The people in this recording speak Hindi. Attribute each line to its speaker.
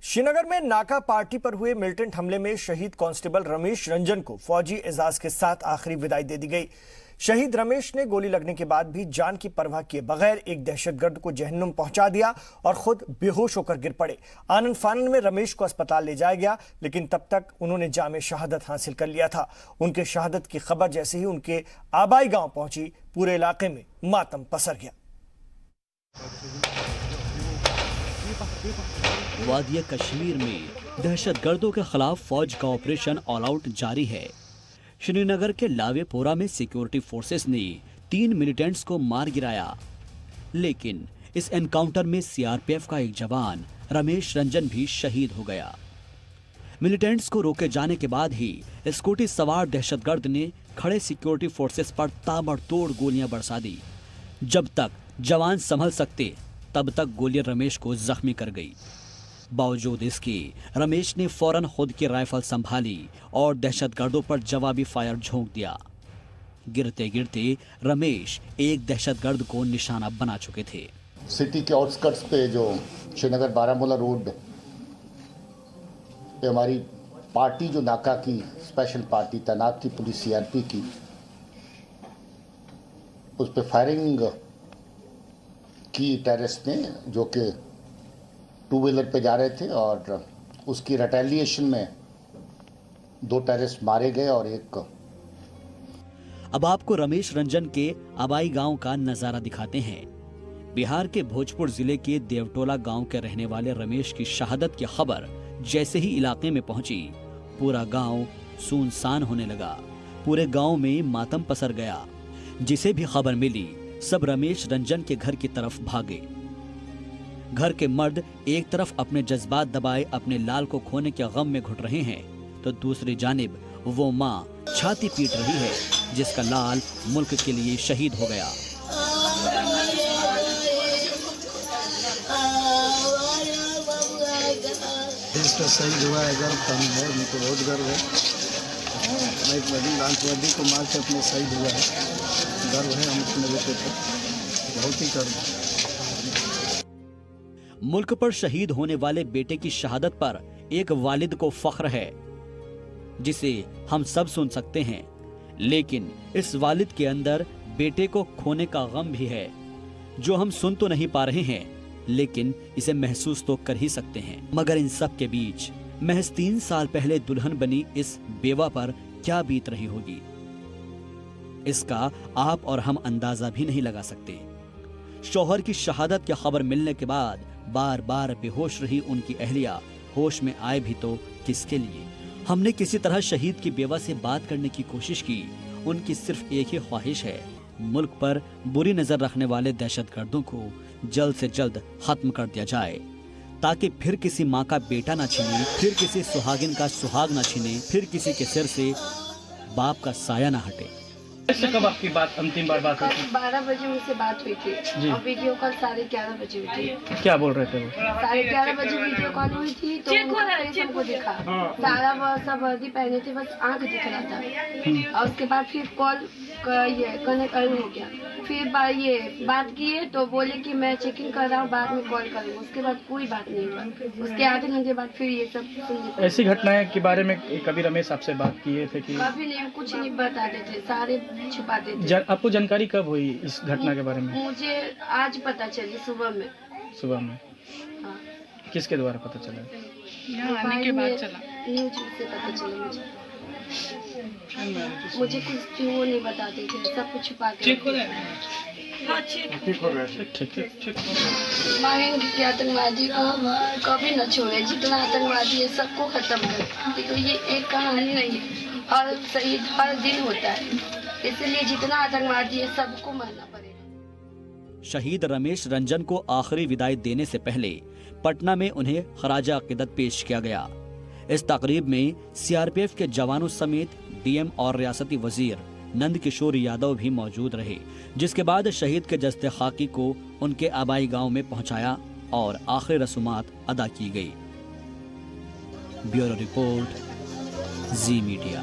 Speaker 1: श्रीनगर में नाका पार्टी पर हुए मिलिटेंट हमले में शहीद कांस्टेबल रमेश रंजन को फौजी एजाज के साथ आखिरी विदाई दे दी गई। शहीद रमेश ने गोली लगने के बाद भी जान की परवाह किए बगैर एक दहशतगर्द को जहन्नुम पहुंचा दिया और खुद बेहोश होकर गिर पड़े। आनन फानन में रमेश को अस्पताल ले जाया गया, लेकिन तब तक उन्होंने जामे शहादत हासिल कर लिया था। उनके शहादत की खबर जैसे ही उनके आबाई गांव पहुंची, पूरे इलाके में मातम पसर गया।
Speaker 2: वादिया कश्मीर में दहशतगर्दों के खिलाफ फौज का ऑपरेशन ऑल आउट जारी है। श्रीनगर के लावेपोरा में सिक्योरिटी फोर्सेस ने 3 मिलिटेंट्स को मार गिराया, लेकिन इस एनकाउंटर में सीआरपीएफ का एक जवान रमेश रंजन भी शहीद हो गया। मिलिटेंट्स को रोके जाने के बाद ही स्कूटी सवार दहशतगर्द ने खड़े सिक्योरिटी फोर्सेस पर ताबड़तोड़ गोलियां बरसा दी। जब तक जवान संभल सकते तब तक गोलियां रमेश को जख्मी कर गई। बावजूद इसके रमेश ने फौरन खुद की राइफल संभाली और दहशतगर्दों पर जवाबी फायर झोंक दिया। गिरते गिरते रमेश एक दहशतगर्द को निशाना बना चुके थे।
Speaker 3: सिटी के आउटस्कर्ट्स पे जो श्रीनगर बारामूला रोड पे हमारी पार्टी जो नाका की स्पेशल पार्टी तैनात थी, पुलिस सीआरपी की, उस पे फायरिंग की टेररिस्ट ने, जो कि 2 व्हीलर पे जा रहे थे, और उसकी रिटेलिएशन में 2 टेररिस्ट मारे गए और एक।
Speaker 2: अब आपको रमेश रंजन के आबाई गांव का नजारा दिखाते हैं। बिहार के भोजपुर जिले के देवटोला गांव के रहने वाले रमेश की शहादत की खबर जैसे ही इलाके में पहुंची, पूरा गांव सुनसान होने लगा। पूरे गांव में मातम पसर गया। जिसे भी खबर मिली सब रमेश रंजन के घर की तरफ भागे। घर के मर्द एक तरफ अपने जज्बात दबाए अपने लाल को खोने के गम में घुट रहे हैं, तो दूसरी जानिब वो माँ छाती पीट रही है जिसका लाल मुल्क के लिए शहीद हो गया।
Speaker 4: देश का शहीद हुआ है, गर्व कम है, उनको बहुत गर्व है। मैं एक लाल को मार के अपने शहीद हुआ है, गर्व है हम अपने बेटे पर, बहुत ही गर्व है।
Speaker 2: मुल्क पर शहीद होने वाले बेटे की शहादत पर एक वालिद को फख्र है, जिसे हम सब सुन सकते हैं, लेकिन इस वालिद के अंदर बेटे को खोने का गम भी है, जो हम सुन तो नहीं पा रहे हैं, लेकिन इसे महसूस तो कर ही सकते हैं। मगर इन सब के बीच महज 3 साल पहले दुल्हन बनी इस बेवा पर क्या बीत रही होगी, इसका आप और हम अंदाजा भी नहीं लगा सकते। शौहर की शहादत की खबर मिलने के बाद बार बार बेहोश रही उनकी अहलिया होश में आए भी तो किसके लिए। हमने किसी तरह शहीद की बेवा से बात करने की कोशिश की। उनकी सिर्फ एक ही ख्वाहिश है, मुल्क पर बुरी नजर रखने वाले दहशतगर्दों को जल्द से जल्द खत्म कर दिया जाए, ताकि फिर किसी माँ का बेटा ना छीने, फिर किसी सुहागिन का सुहाग ना छीने, फिर किसी के सिर से बाप का साया ना हटे।
Speaker 5: कब आपकी बात अंतिम बार बात हुई थी?
Speaker 6: 12 बजे उनसे बात हुई थी और वीडियो कॉल 11:30 बजे हुई थी।
Speaker 5: क्या बोल रहे थे वो?
Speaker 6: 11:30 बजे वीडियो कॉल हुई थी तो हमको दिखा, सारा वो सब वर्दी पहने थे, बस आंख दिख रहा था। और उसके बाद फिर कॉल ये कनेक्ट हो गया। फिर ये बात किए तो बोले कि मैं चेकिंग कर रहा हूँ, बाद में कॉल करूँगा। उसके बाद कोई बात नहीं हुआ। उसके आधे घंटे बाद फिर ये सब सुनने।
Speaker 5: ऐसी घटनाएं के बारे में कभी रमेश आपसे बात किए थे कि?
Speaker 6: कभी नहीं, कुछ नहीं बताते थे, सारे छुपाते थे।
Speaker 5: आपको जानकारी कब हुई इस घटना के बारे में?
Speaker 6: मुझे आज पता चली, सुबह में।
Speaker 5: सुबह में?
Speaker 6: हाँ।
Speaker 5: किसके द्वारा पता चला?
Speaker 6: यहाँ आने के बाद चला, न्यूज से पता चला मुझे कुछ वो नहीं बताते थे, सब कुछ छुपा के। मांगेंगे आतंकवादी को कभी न छोड़े, जितना आतंकवादी है सबको खत्म कर। तो ये एक कहानी नहीं है, हर शहीद हर दिन होता है, इसलिए जितना आतंकवादी है सबको मरना पड़ेगा।
Speaker 2: शहीद रमेश रंजन को आखिरी विदाई देने से पहले पटना में उन्हें खराजा अकीदत पेश किया गया। इस तकरीब में सीआरपीएफ के जवानों समेत डीएम और रियासती वजीर नंद किशोर यादव भी मौजूद रहे, जिसके बाद शहीद के जस्ते खाकी को उनके आबाई गांव में पहुंचाया और आखिरी रसूमात अदा की गई। ब्यूरो रिपोर्ट, जी मीडिया।